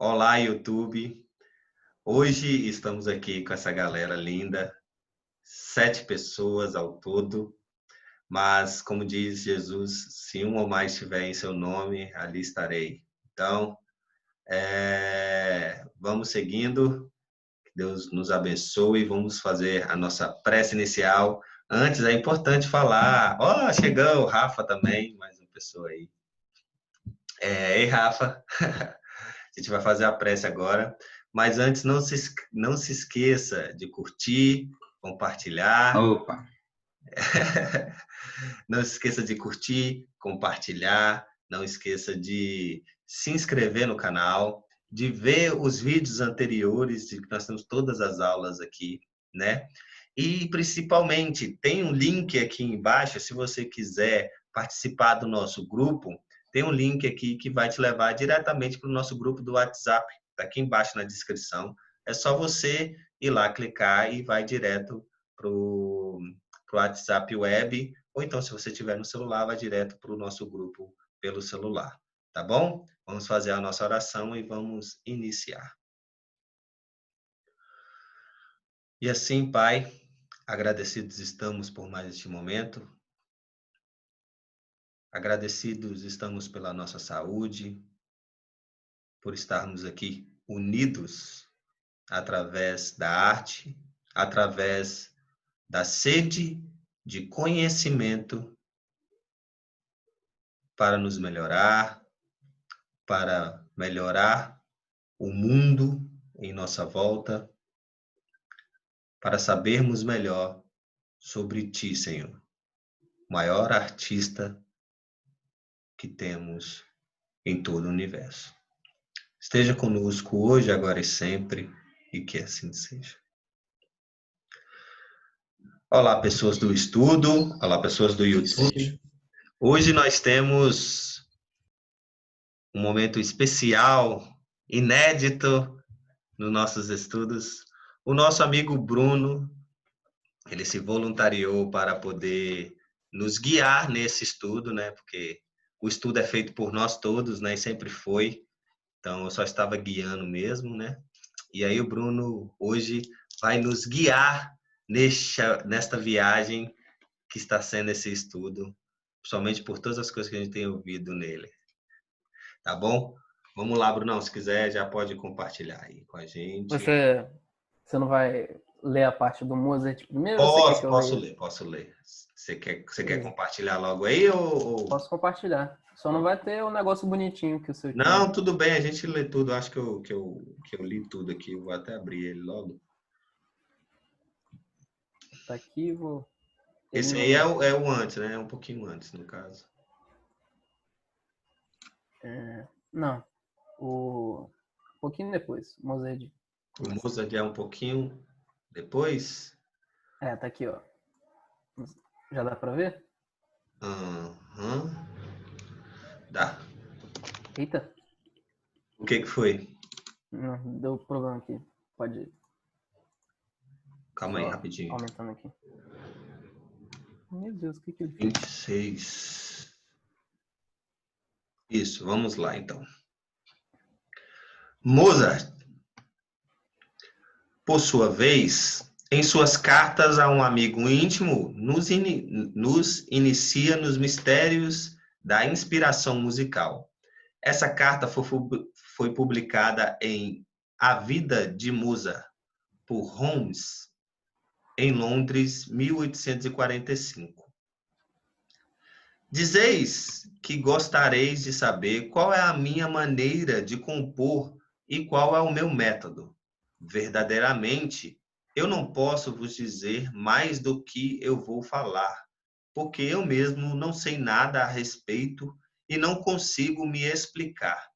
Olá, YouTube. Hoje estamos aqui com essa galera linda, 7 pessoas ao todo, mas como diz Jesus, se um ou mais estiver em seu nome, ali estarei. Então, vamos seguindo, que Deus nos abençoe, vamos fazer a nossa prece inicial. Antes, é importante falar, chegou o Rafa também, mais uma pessoa aí. Ei, Rafa, a gente vai fazer a prece agora. Mas antes, não se esqueça de curtir, compartilhar. Opa! Não se esqueça de curtir, compartilhar. Não esqueça de se inscrever no canal, de ver os vídeos anteriores, de que nós temos todas as aulas aqui, né? E, principalmente, tem um link aqui embaixo, se você quiser participar do nosso grupo, tem um link aqui que vai te levar diretamente para o nosso grupo do WhatsApp. Está aqui embaixo na descrição. É só você ir lá, clicar e vai direto para o WhatsApp web. Ou então, se você tiver no celular, vai direto para o nosso grupo pelo celular. Tá bom? Vamos fazer a nossa oração e vamos iniciar. E assim, Pai, agradecidos estamos por mais este momento. Agradecidos estamos pela nossa saúde, por estarmos aqui unidos através da arte, através da sede de conhecimento para nos melhorar, para melhorar o mundo em nossa volta, para sabermos melhor sobre Ti, Senhor, o maior artista que temos em todo o universo. Esteja conosco hoje, agora e sempre, e que assim seja. Olá, pessoas do estudo, olá, pessoas do YouTube. Hoje nós temos um momento especial, inédito nos nossos estudos. O nosso amigo Bruno, ele se voluntariou para poder nos guiar nesse estudo, né? Porque o estudo é feito por nós todos, né? E sempre foi. Então, eu só estava guiando mesmo, né? E aí o Bruno hoje vai nos guiar nesta viagem que está sendo esse estudo, principalmente por todas as coisas que a gente tem ouvido nele. Tá bom? Vamos lá, Brunão, se quiser, já pode compartilhar aí com a gente. Você não vai ler a parte do Mozart primeiro? Ou você quer que eu posso ler. Você quer compartilhar logo aí ou... Posso compartilhar. Só não vai ter um negócio bonitinho que o seu Não, tinha. tudo bem, a gente lê tudo. Acho que eu li tudo aqui. Eu vou até abrir ele logo. Tá aqui, vou... Esse aí é o antes, né? É um pouquinho antes, no caso. Não. Um pouquinho depois. Mozart. O Mozart é um pouquinho depois? Tá aqui, ó. Já dá pra ver? Dá. Eita. O que foi? Não, deu problema aqui. Pode ir. Calma aí, rapidinho. Aumentando aqui. Meu Deus, o que ele fez? 26. Isso, vamos lá então. Mozart, por sua vez, em suas cartas a um amigo íntimo, nos inicia nos mistérios da inspiração musical. Essa carta foi publicada em A Vida de Mozart, por Holmes, em Londres, 1845. Dizeis que gostareis de saber qual é a minha maneira de compor e qual é o meu método. Verdadeiramente, eu não posso vos dizer mais do que eu vou falar, porque eu mesmo não sei nada a respeito e não consigo me explicar.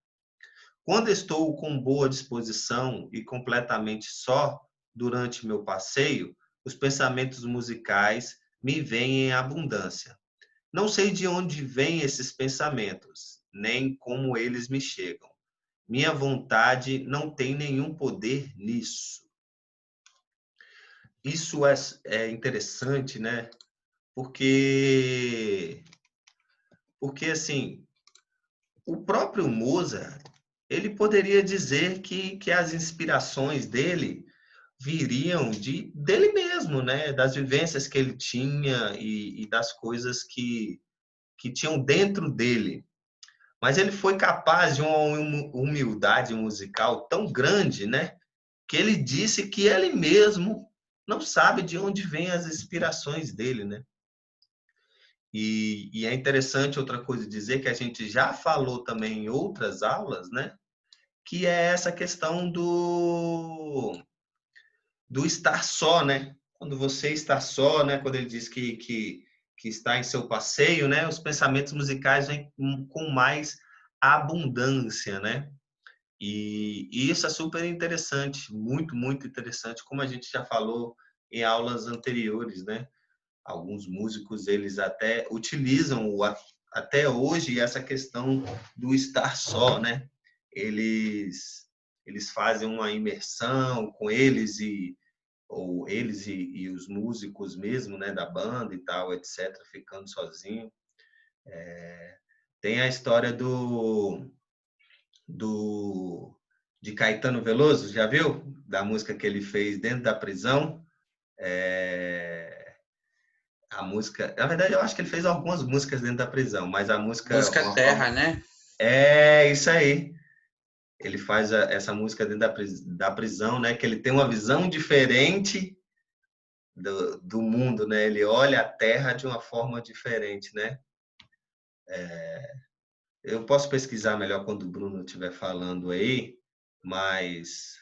Quando estou com boa disposição e completamente só durante meu passeio, os pensamentos musicais me vêm em abundância. Não sei de onde vêm esses pensamentos, nem como eles me chegam. Minha vontade não tem nenhum poder nisso. Isso é interessante, né? Porque assim, o próprio Mozart, ele poderia dizer que as inspirações dele viriam dele mesmo, né? Das vivências que ele tinha e das coisas que tinham dentro dele. Mas ele foi capaz de uma humildade musical tão grande, né? Que ele disse que ele mesmo não sabe de onde vêm as inspirações dele, né? E é interessante outra coisa dizer que a gente já falou também em outras aulas, né? Que é essa questão do estar só, né? Quando você está só, né? Quando ele diz que está em seu passeio, né? Os pensamentos musicais vêm com mais abundância, né? E isso é super interessante, muito, muito interessante, como a gente já falou em aulas anteriores, né? Alguns músicos, eles até utilizam até hoje essa questão do estar só, né? Eles fazem uma imersão com eles ou eles e os músicos mesmo, né, da banda e tal, etc, ficando sozinho. Tem a história de Caetano Veloso, já viu? Da música que ele fez dentro da prisão. A música, na verdade, eu acho que ele fez algumas músicas dentro da prisão, mas a música, Música Terra, né? É isso aí. Ele faz essa música dentro da prisão, né? Que ele tem uma visão diferente do mundo, né? Ele olha a Terra de uma forma diferente, né? Eu posso pesquisar melhor quando o Bruno estiver falando aí, mas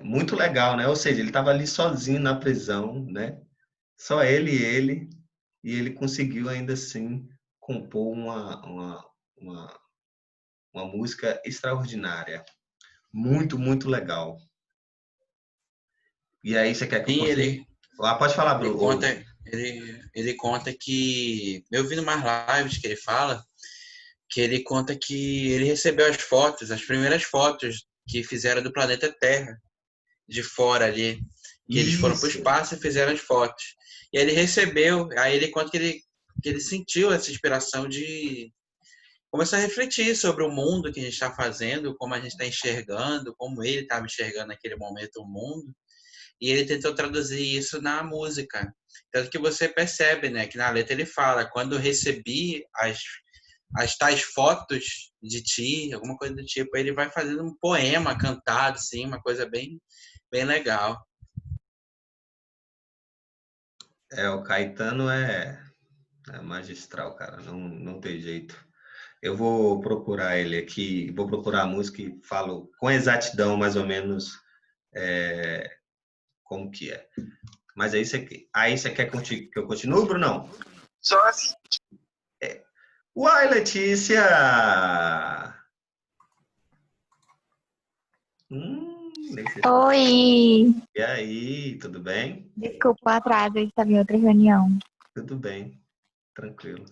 muito legal, né? Ou seja, ele estava ali sozinho na prisão, né? Só e ele conseguiu ainda assim compor uma música extraordinária. Muito, muito legal. E aí, você quer que eu Sim, continue? Ah, pode falar, ele Bruno. conta, ele conta que, eu vi numas lives que ele fala, que ele conta que ele recebeu as fotos, as primeiras fotos que fizeram do planeta Terra, de fora ali, que eles foram para o Isso. espaço e fizeram as fotos. E aí ele recebeu, aí ele conta que ele sentiu essa inspiração de começar a refletir sobre o mundo que a gente está fazendo, como a gente está enxergando, como ele estava enxergando naquele momento o mundo, e ele tentou traduzir isso na música. Tanto que você percebe, né, que na letra ele fala, quando eu recebi as tais fotos de ti, alguma coisa do tipo, ele vai fazendo um poema cantado, assim, uma coisa bem, bem legal. O Caetano é magistral, cara. Não, não tem jeito. Eu vou procurar ele aqui, vou procurar a música e falo com exatidão, mais ou menos, como que é. Mas aí você quer que eu continue, Brunão? Só assim. Uai, Letícia! Letícia. Oi! E aí, tudo bem? Desculpa o atraso, eu estava em outra reunião. Tudo bem, tranquilo.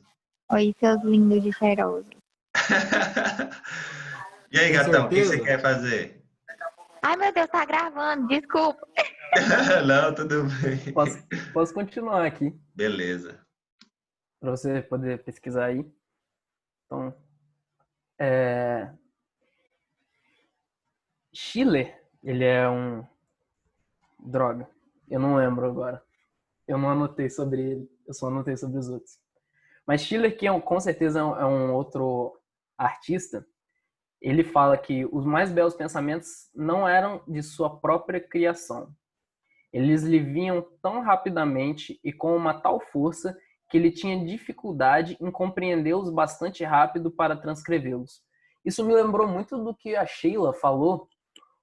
Oi, seus lindos de cheiroso. E aí, Tem gatão, o que você certeza? quer fazer? Ai, meu Deus, tá gravando, desculpa. Não, tudo bem. Posso continuar aqui, Beleza. para você poder pesquisar aí. Então, Schiller, ele é um... Droga, eu não lembro agora. Eu não anotei sobre ele, eu só anotei sobre os outros. Mas Schiller, que com certeza é um outro artista, ele fala que os mais belos pensamentos não eram de sua própria criação. Eles lhe vinham tão rapidamente e com uma tal força que ele tinha dificuldade em compreendê-los bastante rápido para transcrevê-los. Isso me lembrou muito do que a Sheila falou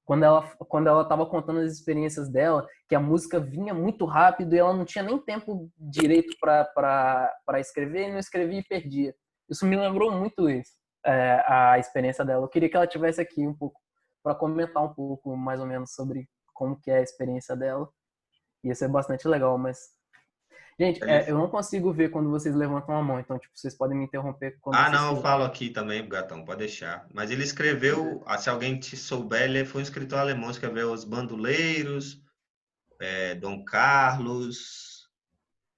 quando ela estava contando as experiências dela, que a música vinha muito rápido e ela não tinha nem tempo direito para escrever, não escrevia e perdia. Isso me lembrou muito isso, a experiência dela. Eu queria que ela tivesse aqui um pouco para comentar um pouco mais ou menos sobre como que é a experiência dela. Ia ser bastante legal, mas... Gente, eu não consigo ver quando vocês levantam a mão, então, tipo, vocês podem me interromper quando vocês Não, eu quiserem. falo aqui também, gatão, pode deixar. Mas ele escreveu, se alguém te souber, ele foi um escritor alemão, escreveu Os Bandoleiros, Dom Carlos,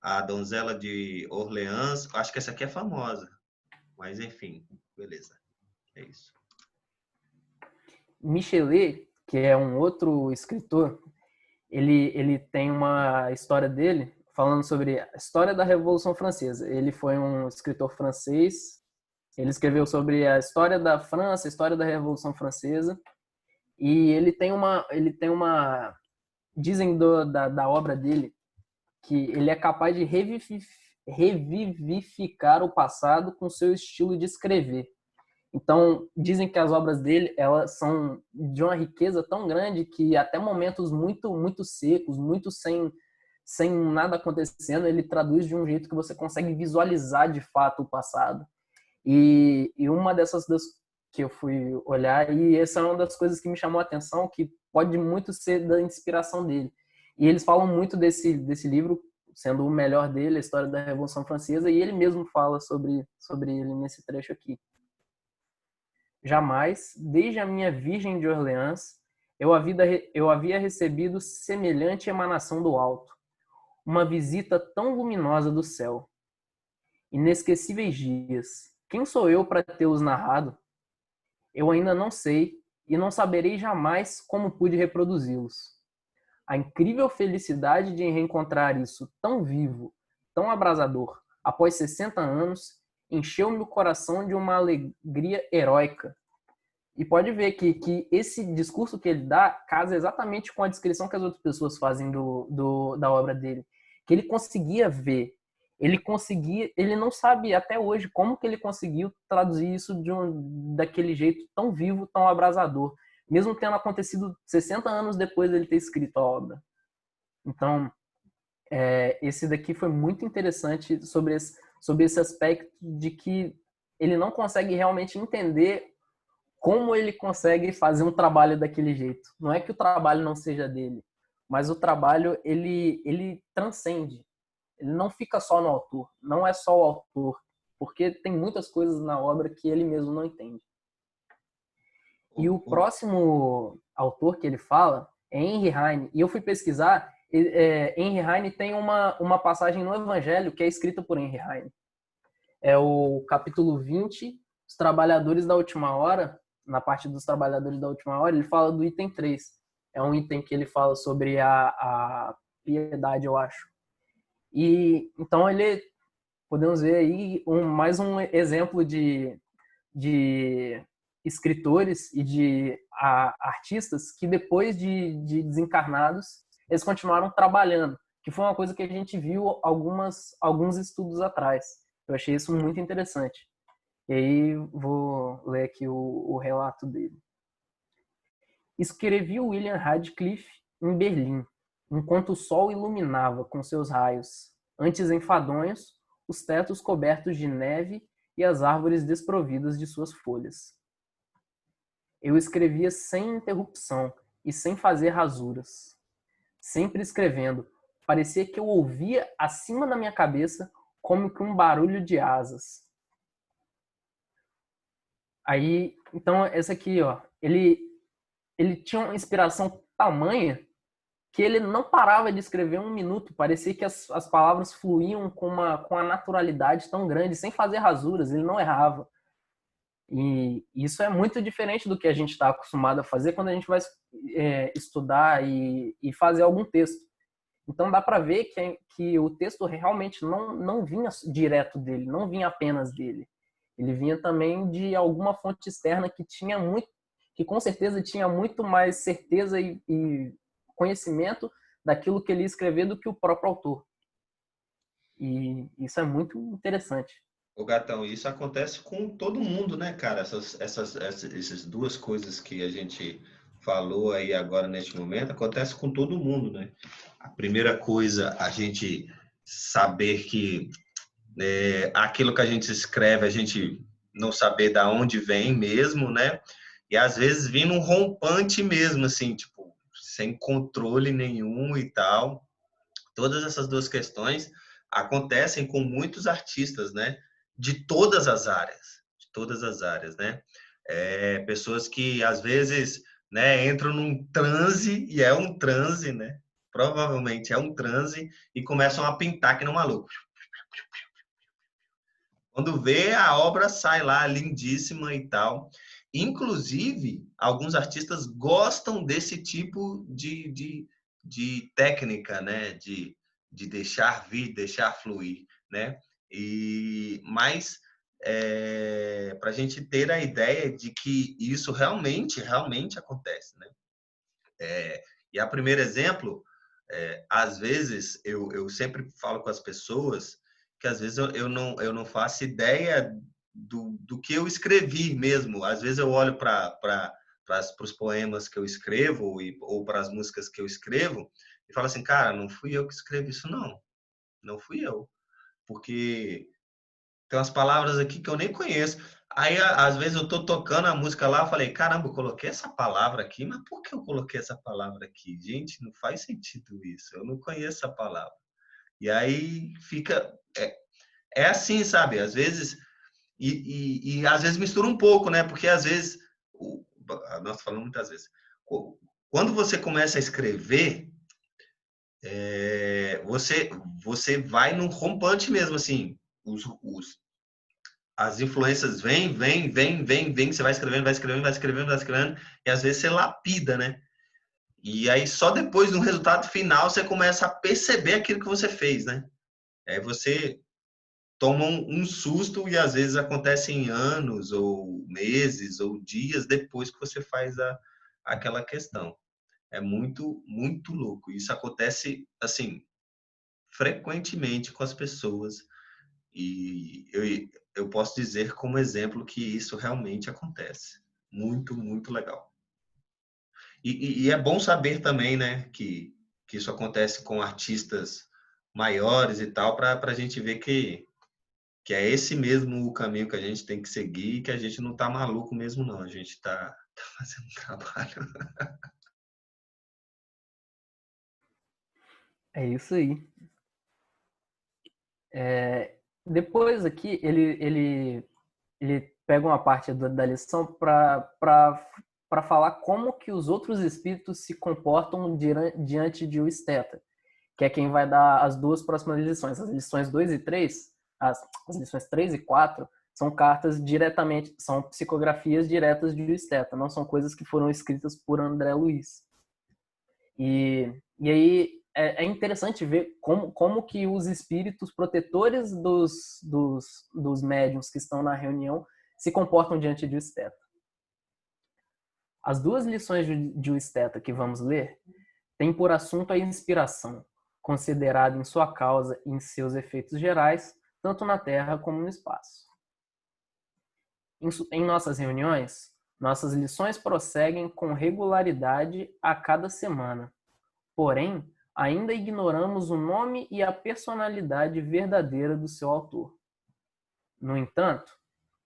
A Donzela de Orleans. Acho que essa aqui é famosa, mas enfim, beleza. É isso. Michelet, que é um outro escritor, ele tem uma história dele falando sobre a história da Revolução Francesa. Ele foi um escritor francês, ele escreveu sobre a história da França, a história da Revolução Francesa, e dizem da obra dele que ele é capaz de revivificar o passado com seu estilo de escrever. Então, dizem que as obras dele, elas são de uma riqueza tão grande que até momentos muito, muito secos, muito sem nada acontecendo, ele traduz de um jeito que você consegue visualizar de fato o passado. E uma dessas que eu fui olhar, e essa é uma das coisas que me chamou a atenção, que pode muito ser da inspiração dele. E eles falam muito desse livro, sendo o melhor dele, a história da Revolução Francesa, e ele mesmo fala sobre ele nesse trecho aqui. Jamais, desde a minha Virgem de Orleans, eu havia recebido semelhante emanação do alto, uma visita tão luminosa do céu. Inesquecíveis dias, quem sou eu para tê-los narrado? Eu ainda não sei e não saberei jamais como pude reproduzi-los. A incrível felicidade de reencontrar isso tão vivo, tão abrasador, após 60 anos, encheu-me o coração de uma alegria heróica. E pode ver que esse discurso que ele dá casa exatamente com a descrição que as outras pessoas fazem da obra dele. Que ele conseguia ver, ele não sabe até hoje como que ele conseguiu traduzir isso daquele jeito tão vivo, tão abrasador, mesmo tendo acontecido 60 anos depois dele ter escrito a obra. Então, esse daqui foi muito interessante sobre esse aspecto de que ele não consegue realmente entender como ele consegue fazer um trabalho daquele jeito. Não é que o trabalho não seja dele, mas o trabalho, ele transcende. Ele não fica só no autor, não é só o autor, porque tem muitas coisas na obra que ele mesmo não entende. E o próximo autor que ele fala é Henry Heine. E eu fui pesquisar, Henry Heine tem uma passagem no Evangelho que é escrita por Henry Heine. É o capítulo 20, Os Trabalhadores da Última Hora. Na parte dos Trabalhadores da Última Hora, ele fala do item 3. É um item que ele fala sobre a piedade, eu acho. E então podemos ver aí mais um exemplo de escritores e de artistas que depois de desencarnados, eles continuaram trabalhando, que foi uma coisa que a gente viu alguns estudos atrás. Eu achei isso muito interessante. E aí vou ler aqui o relato dele. Escrevi William Radcliffe em Berlim, enquanto o sol iluminava com seus raios, antes enfadonhos, os tetos cobertos de neve e as árvores desprovidas de suas folhas. Eu escrevia sem interrupção e sem fazer rasuras. Sempre escrevendo, parecia que eu ouvia acima da minha cabeça como que um barulho de asas. Aí, então, essa aqui, ó, ele tinha uma inspiração tamanha que ele não parava de escrever um minuto. Parecia que as palavras fluíam com uma naturalidade tão grande, sem fazer rasuras, ele não errava. E isso é muito diferente do que a gente está acostumado a fazer quando a gente vai estudar e fazer algum texto. Então dá para ver que o texto realmente não vinha direto dele, não vinha apenas dele. Ele vinha também de alguma fonte externa que com certeza tinha muito mais certeza e conhecimento daquilo que ele ia escrever do que o próprio autor. E isso é muito interessante. Ô Gatão, isso acontece com todo mundo, né, cara? Essas duas coisas que a gente falou aí agora neste momento, acontece com todo mundo, né? A primeira coisa, a gente saber que aquilo que a gente escreve, a gente não saber da onde vem mesmo, né? E às vezes vir num rompante mesmo, assim, tipo, sem controle nenhum e tal. Todas essas duas questões acontecem com muitos artistas, né? De todas as áreas, né? Pessoas que às vezes, né, entram num transe, e é um transe, né? Provavelmente é um transe, e começam a pintar que nem um maluco. Quando vê, a obra sai lá lindíssima e tal. Inclusive, alguns artistas gostam desse tipo de técnica, né? De deixar vir, deixar fluir, né? Mas para a gente ter a ideia de que isso realmente acontece, né? E a primeiro exemplo, às vezes eu sempre falo com as pessoas que às vezes eu não faço ideia do que eu escrevi mesmo. Às vezes eu olho para os poemas que eu escrevo ou para as músicas que eu escrevo e falo assim, cara, não fui eu que escrevi isso, não fui eu, porque tem umas palavras aqui que eu nem conheço. Aí, às vezes, eu tô tocando a música lá, eu falei, caramba, eu coloquei essa palavra aqui, mas por que eu coloquei essa palavra aqui? Gente, não faz sentido isso, eu não conheço a palavra. E aí fica. É assim, sabe? Às vezes. E às vezes mistura um pouco, né? Porque às vezes. Nós falamos muitas vezes. Quando você começa a escrever, você vai num rompante mesmo, assim. As influências vêm, você vai escrevendo, e às vezes você lapida, né? E aí só depois do resultado final você começa a perceber aquilo que você fez, né? Aí você toma um susto e às vezes acontece em anos, ou meses, ou dias depois que você faz aquela questão. É muito louco. Isso acontece, assim, frequentemente com as pessoas. E eu posso dizer como exemplo que isso realmente acontece. Muito legal. E é bom saber também, né, que isso acontece com artistas maiores e tal, para a gente ver que é esse mesmo o caminho que a gente tem que seguir e que a gente não tá maluco mesmo, não. A gente tá fazendo um trabalho. É isso aí. Depois aqui, ele pega uma parte da lição para falar como que os outros espíritos se comportam diante de o esteta, que é quem vai dar as duas próximas lições. As lições 2 e 3, as lições 3 e 4, são cartas diretamente, são psicografias diretas de esteta, não são coisas que foram escritas por André Luiz. E aí é interessante ver como que os espíritos protetores dos médiuns que estão na reunião se comportam diante de esteta. As duas lições de esteta que vamos ler têm por assunto a inspiração, considerada em sua causa e em seus efeitos gerais, tanto na Terra como no espaço. Em nossas reuniões, nossas lições prosseguem com regularidade a cada semana. Porém, ainda ignoramos o nome e a personalidade verdadeira do seu autor. No entanto,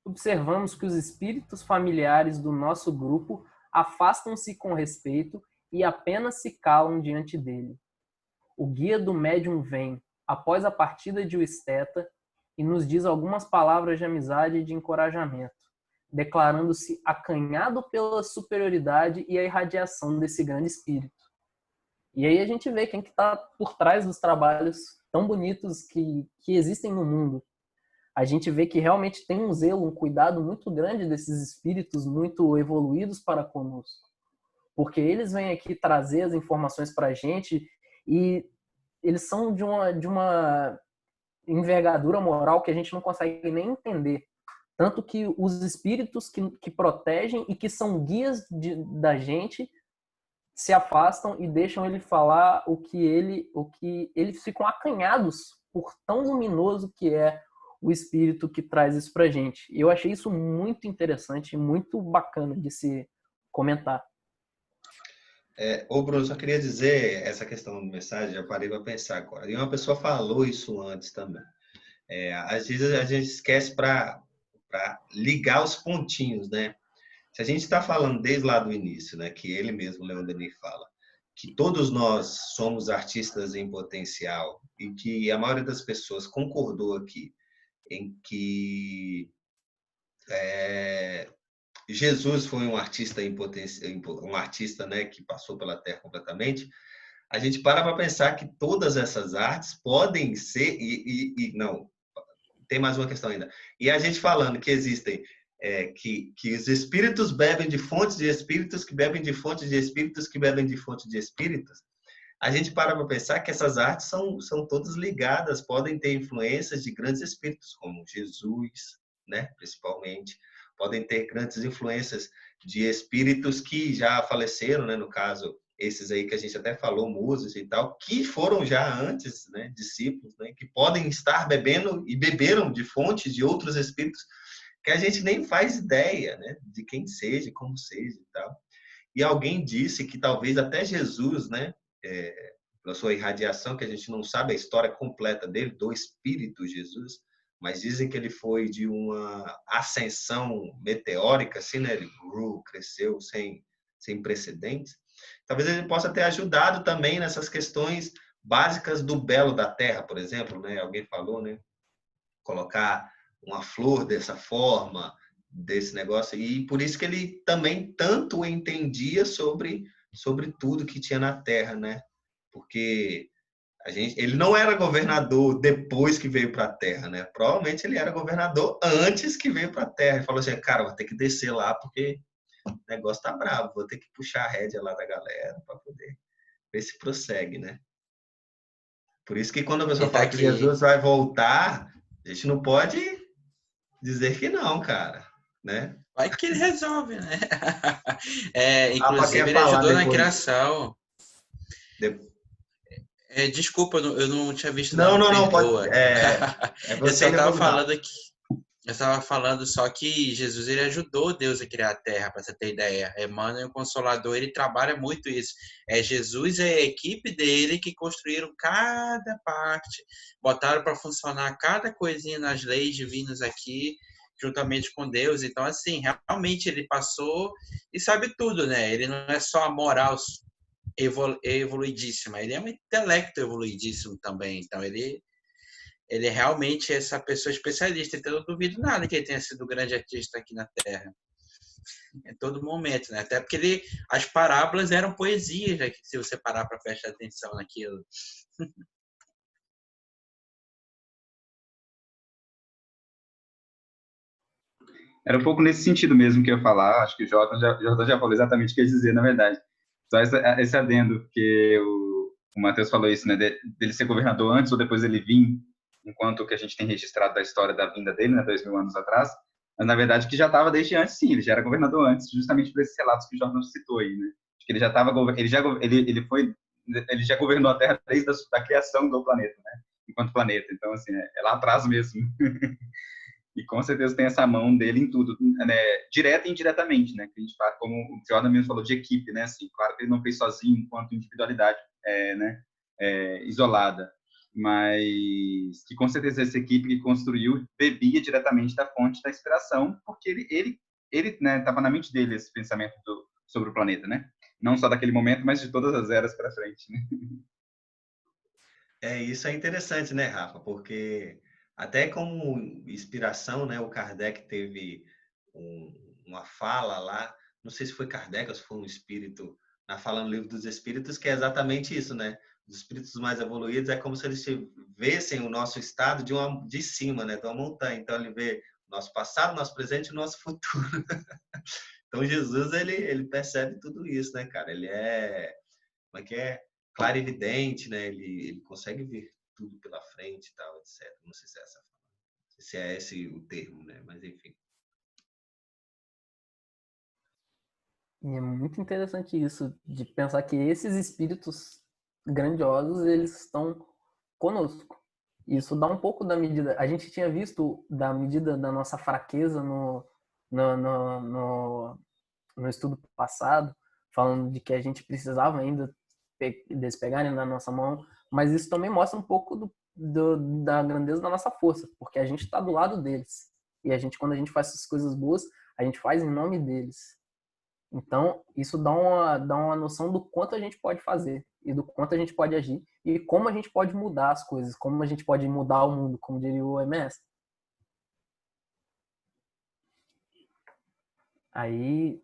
observamos que os espíritos familiares do nosso grupo afastam-se com respeito e apenas se calam diante dele. O guia do médium vem, após a partida de o esteta, e nos diz algumas palavras de amizade e de encorajamento, declarando-se acanhado pela superioridade e a irradiação desse grande espírito. E aí a gente vê quem que está por trás dos trabalhos tão bonitos que existem no mundo. A gente vê que realmente tem um zelo, um cuidado muito grande desses espíritos muito evoluídos para conosco. Porque eles vêm aqui trazer as informações para a gente e eles são de uma envergadura moral que a gente não consegue nem entender. Tanto que os espíritos que protegem e que são guias da gente se afastam e deixam ele falar o que eles ficam acanhados por tão luminoso que é o espírito que traz isso pra gente. E eu achei isso muito interessante, muito bacana de se comentar. Bruno, só queria dizer essa questão de mensagem, já parei para pensar agora. E uma pessoa falou isso antes também. Às vezes a gente esquece para ligar os pontinhos, né? Se a gente está falando desde lá do início, né, que ele mesmo, Leon Denis, fala, que todos nós somos artistas em potencial e que a maioria das pessoas concordou aqui em que Jesus foi um artista em potência, um artista, né, que passou pela Terra completamente. A gente para pensar que todas essas artes podem ser não. Tem mais uma questão ainda. E a gente falando que existem que os espíritos bebem de fontes de espíritos, que bebem de fontes de espíritos, que bebem de fontes de espíritos, a gente para pensar que essas artes são todas ligadas, podem ter influências de grandes espíritos, como Jesus, né, principalmente, podem ter grandes influências de espíritos que já faleceram, né, no caso, esses aí que a gente até falou, músicos e tal, que foram já antes, né, discípulos, né, que podem estar bebendo e beberam de fontes de outros espíritos que a gente nem faz ideia, né, de quem seja, como seja e tal. E alguém disse que talvez até Jesus, né, pela sua irradiação, que a gente não sabe a história completa dele, do Espírito Jesus, mas dizem que ele foi de uma ascensão meteórica, assim, né, ele cresceu sem precedentes. Talvez ele possa ter ajudado também nessas questões básicas do belo da terra, por exemplo, né, alguém falou, né, colocar uma flor dessa forma, desse negócio, e por isso que ele também tanto entendia sobre tudo que tinha na Terra, né? Porque ele não era governador depois que veio para a Terra, né? Provavelmente ele era governador antes que veio para a Terra. Ele falou assim, cara, vou ter que descer lá porque o negócio tá bravo, vou ter que puxar a rédea lá da galera para poder ver se prossegue, né? Por isso que quando a pessoa Ele tá fala que aqui. Jesus vai voltar, a gente não pode dizer que não, cara, né? Vai que ele resolve, né? Rafa Inclusive, quer ele falar ajudou na depois. criação. Desculpa, eu não tinha visto, não, Não, me não, não, pode. perdoa. É Eu você só e estava depois o Rafa. falando aqui. Eu estava falando só que Jesus ele ajudou Deus a criar a Terra, para você ter ideia. Emmanuel, o Consolador, ele trabalha muito isso. Jesus e a equipe dele que construíram cada parte, botaram para funcionar cada coisinha nas leis divinas aqui, juntamente com Deus. Então, assim, realmente ele passou e sabe tudo, né? Ele não é só a moral evoluidíssima, ele é um intelecto evoluidíssimo também. Então, ele é realmente essa pessoa especialista, então eu não duvido nada que ele tenha sido um grande artista aqui na Terra. Em todo momento, né? Até porque as parábolas eram poesias, né? Se você parar para prestar atenção naquilo. Era um pouco nesse sentido mesmo que eu ia falar. Acho que o Jota já falou exatamente o que eu ia dizer, na verdade. Só esse adendo, que o Matheus falou isso, né? Dele ser governador antes ou depois ele vir, enquanto que a gente tem registrado da história da vinda dele, né? 2000 anos atrás. Mas, na verdade, que já estava desde antes, sim. Ele já era governador antes, justamente por esses relatos que o Jota citou aí, né? Acho que ele já estava... Ele já governou a Terra desde a criação do planeta, né? Enquanto planeta. Então, assim, é lá atrás mesmo. E com certeza tem essa mão dele em tudo, né? Direta e indiretamente, né? Que a gente fala, como o Jordan mesmo falou, de equipe, né? Assim, claro que ele não fez sozinho enquanto individualidade, né? Isolada, mas que com certeza essa equipe que construiu bebia diretamente da fonte da inspiração, porque ele né, estava na mente dele esse pensamento sobre o planeta, né? Não só daquele momento, mas de todas as eras para frente, né? Isso é interessante, né, Rafa? Porque até como inspiração, né, o Kardec teve uma fala lá, não sei se foi Kardec ou se foi um espírito, na fala no Livro dos Espíritos, que é exatamente isso, né? Os espíritos mais evoluídos é como se eles vissem o nosso estado de cima, né, de uma montanha. Então ele vê o nosso passado, o nosso presente e o nosso futuro. Então Jesus ele percebe tudo isso, né, cara? Ele como é que é? Clarividente, né? Ele consegue ver tudo pela frente e tal, etc. Não sei se é se é esse o termo, né? Mas enfim. E é muito interessante isso, de pensar que esses espíritos grandiosos, eles estão conosco. Isso dá um pouco da medida. A gente tinha visto da medida da nossa fraqueza no estudo passado, falando de que a gente precisava ainda deles pegarem na nossa mão, mas isso também mostra um pouco da grandeza da nossa força, porque a gente está do lado deles. E a gente, quando a gente faz essas coisas boas, a gente faz em nome deles. Então, isso dá uma noção do quanto a gente pode fazer e do quanto a gente pode agir e como a gente pode mudar as coisas, como a gente pode mudar o mundo, como diria o MS. Aí,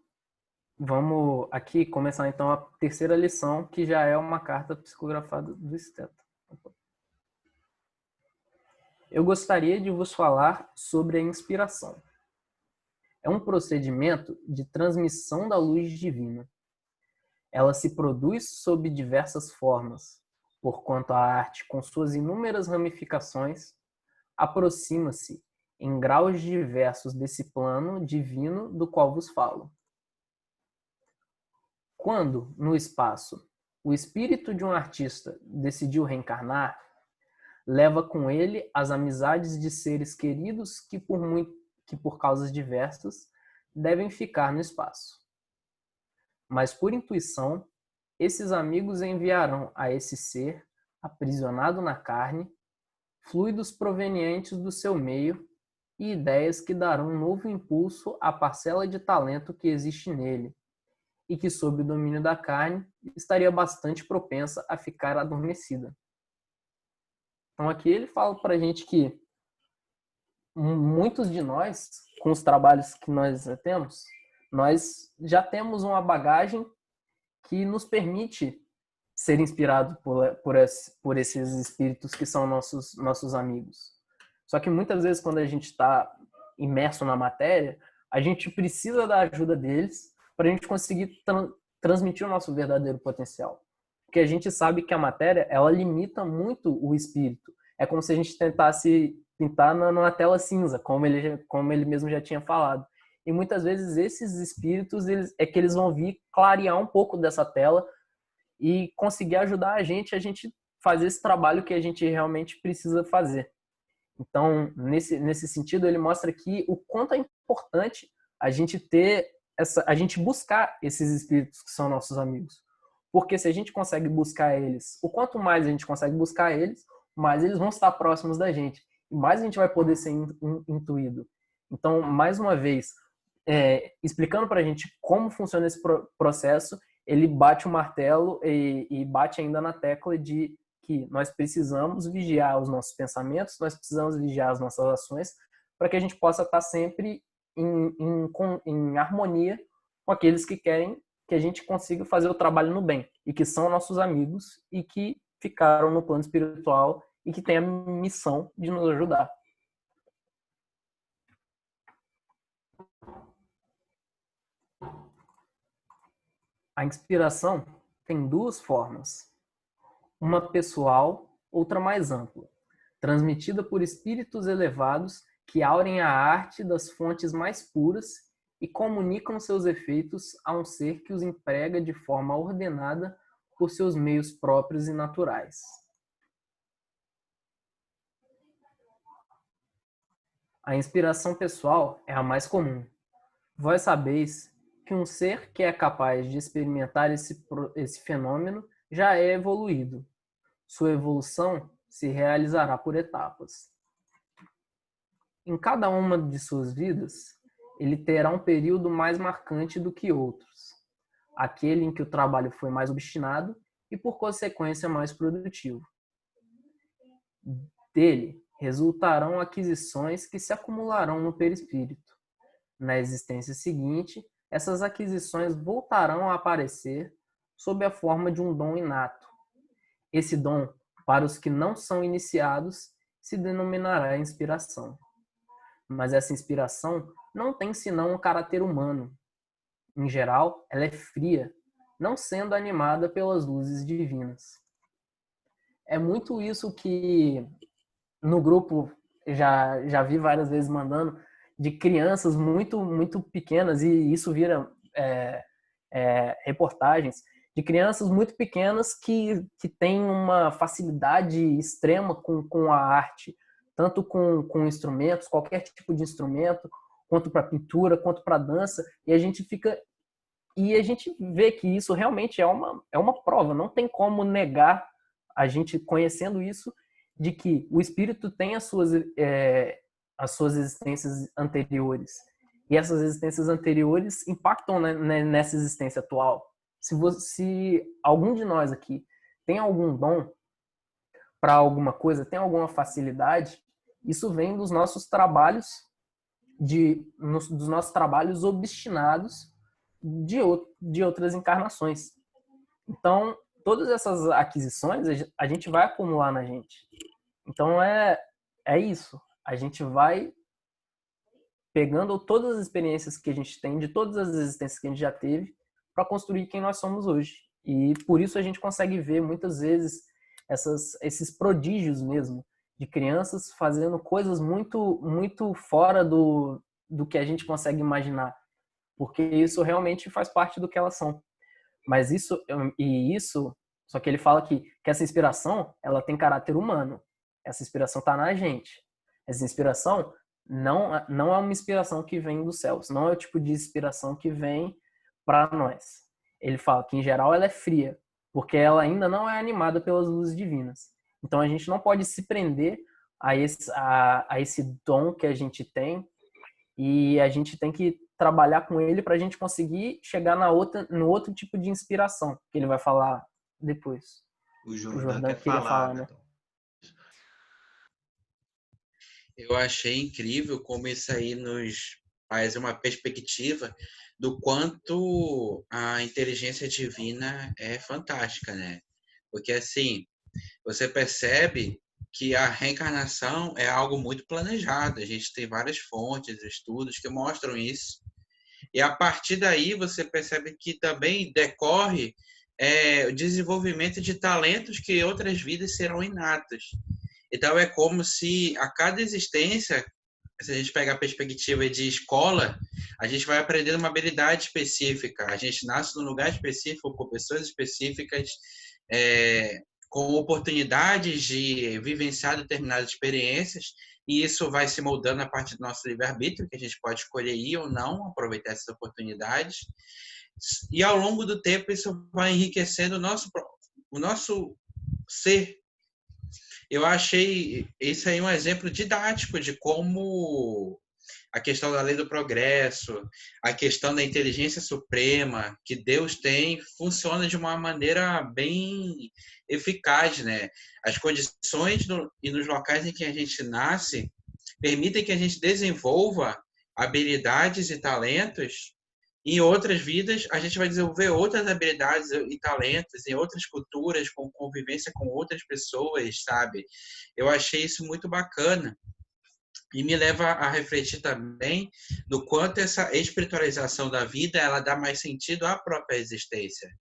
vamos aqui começar então a terceira lição, que já é uma carta psicografada do Esteta. Eu gostaria de vos falar sobre a inspiração. é um procedimento de transmissão da luz divina. Ela se produz sob diversas formas, porquanto a arte, com suas inúmeras ramificações, aproxima-se em graus diversos desse plano divino do qual vos falo. Quando, no espaço, o espírito de um artista decidiu reencarnar, leva com ele as amizades de seres queridos que por causas diversas devem ficar no espaço. Mas por intuição, esses amigos enviarão a esse ser, aprisionado na carne, fluidos provenientes do seu meio e ideias que darão um novo impulso à parcela de talento que existe nele e que, sob o domínio da carne, estaria bastante propensa a ficar adormecida. Então aqui ele fala para a gente que muitos de nós, com os trabalhos que nós temos, nós já temos uma bagagem que nos permite ser inspirado por esses espíritos que são nossos amigos. Só que muitas vezes, quando a gente está imerso na matéria, a gente precisa da ajuda deles para a gente conseguir transmitir o nosso verdadeiro potencial. Porque a gente sabe que a matéria, ela limita muito o espírito. É como se a gente tentasse pintar numa tela cinza, como ele mesmo já tinha falado. E muitas vezes esses espíritos, eles vão vir clarear um pouco dessa tela e conseguir ajudar a gente fazer esse trabalho que a gente realmente precisa fazer. Então, nesse sentido, ele mostra aqui o quanto é importante a gente buscar esses espíritos que são nossos amigos. Porque se a gente consegue buscar eles, o quanto mais a gente consegue buscar eles, mais eles vão estar próximos da gente. E mais a gente vai poder ser intuído. Então, mais uma vez, explicando para a gente como funciona esse processo, ele bate o martelo e bate ainda na tecla de que nós precisamos vigiar os nossos pensamentos, nós precisamos vigiar as nossas ações, para que a gente possa estar sempre em harmonia com aqueles que querem que a gente consiga fazer o trabalho no bem, e que são nossos amigos e que ficaram no plano espiritual e que têm a missão de nos ajudar. A inspiração tem duas formas. Uma pessoal, outra mais ampla, transmitida por espíritos elevados que aurem a arte das fontes mais puras e comunicam seus efeitos a um ser que os emprega de forma ordenada por seus meios próprios e naturais. A inspiração pessoal é a mais comum. Vós sabeis que um ser que é capaz de experimentar esse fenômeno já é evoluído. Sua evolução se realizará por etapas. Em cada uma de suas vidas, ele terá um período mais marcante do que outros. Aquele em que o trabalho foi mais obstinado e, por consequência, mais produtivo. Dele resultarão aquisições que se acumularão no perispírito. Na existência seguinte, essas aquisições voltarão a aparecer sob a forma de um dom inato. Esse dom, para os que não são iniciados, se denominará inspiração. Mas essa inspiração não tem senão um caráter humano. Em geral, ela é fria, não sendo animada pelas luzes divinas. É muito isso que no grupo já vi várias vezes mandando, de crianças muito pequenas, e isso vira reportagens, de crianças muito pequenas que têm uma facilidade extrema com a arte, tanto com instrumentos, qualquer tipo de instrumento, quanto para pintura, quanto para dança, e a gente vê que isso realmente é uma prova, não tem como negar, a gente conhecendo isso, de que o espírito tem as suas existências anteriores. E essas existências anteriores impactam nessa existência atual. Se algum de nós aqui tem algum dom para alguma coisa, tem alguma facilidade, isso vem dos nossos trabalhos, dos nossos trabalhos obstinados de outras encarnações. Então, todas essas aquisições a gente vai acumular na gente. Então, é isso. A gente vai pegando todas as experiências que a gente tem, de todas as existências que a gente já teve, para construir quem nós somos hoje. E por isso a gente consegue ver muitas vezes esses prodígios mesmo, de crianças fazendo coisas muito, muito fora do que a gente consegue imaginar, porque isso realmente faz parte do que elas são. Mas isso, só que ele fala que essa inspiração, ela tem caráter humano. Essa inspiração está na gente. Essa inspiração não é uma inspiração que vem dos céus, não é o tipo de inspiração que vem para nós. Ele fala que, em geral, ela é fria, porque ela ainda não é animada pelas luzes divinas. Então, a gente não pode se prender a esse dom que a gente tem, e a gente tem que trabalhar com ele para a gente conseguir chegar no outro tipo de inspiração, que ele vai falar depois. O Jordan queria falar, né? Eu achei incrível como isso aí nos faz uma perspectiva do quanto a inteligência divina é fantástica, né? Porque, assim, você percebe que a reencarnação é algo muito planejado. A gente tem várias fontes, estudos que mostram isso. E a partir daí você percebe que também decorre o desenvolvimento de talentos que outras vidas serão inatas. Então é como se a cada existência, se a gente pegar a perspectiva de escola, a gente vai aprendendo uma habilidade específica. A gente nasce num lugar específico, com pessoas específicas, com oportunidades de vivenciar determinadas experiências, e isso vai se moldando a partir do nosso livre-arbítrio, que a gente pode escolher ir ou não aproveitar essas oportunidades. E ao longo do tempo isso vai enriquecendo o nosso ser. Eu achei isso aí um exemplo didático de como a questão da lei do progresso, a questão da inteligência suprema que Deus tem, funciona de uma maneira bem eficaz, né? As condições e nos locais em que a gente nasce permitem que a gente desenvolva habilidades e talentos. Em outras vidas, a gente vai desenvolver outras habilidades e talentos em outras culturas, com convivência com outras pessoas, sabe? Eu achei isso muito bacana. E me leva a refletir também do quanto essa espiritualização da vida, ela dá mais sentido à própria existência,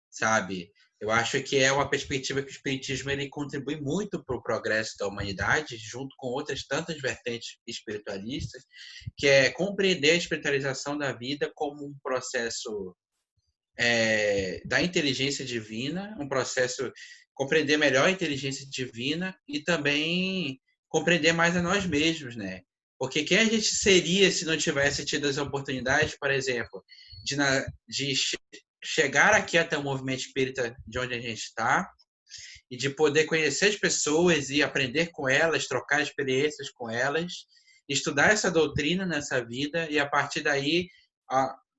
sabe? Eu acho que é uma perspectiva que o espiritismo ele contribui muito para o progresso da humanidade, junto com outras tantas vertentes espiritualistas, que é compreender a espiritualização da vida como um processo da inteligência divina, um processo compreender melhor a inteligência divina e também compreender mais a nós mesmos, né? Porque quem a gente seria se não tivesse tido as oportunidades, por exemplo, de chegar aqui até o movimento espírita de onde a gente está e de poder conhecer as pessoas e aprender com elas, trocar experiências com elas, estudar essa doutrina nessa vida e, a partir daí,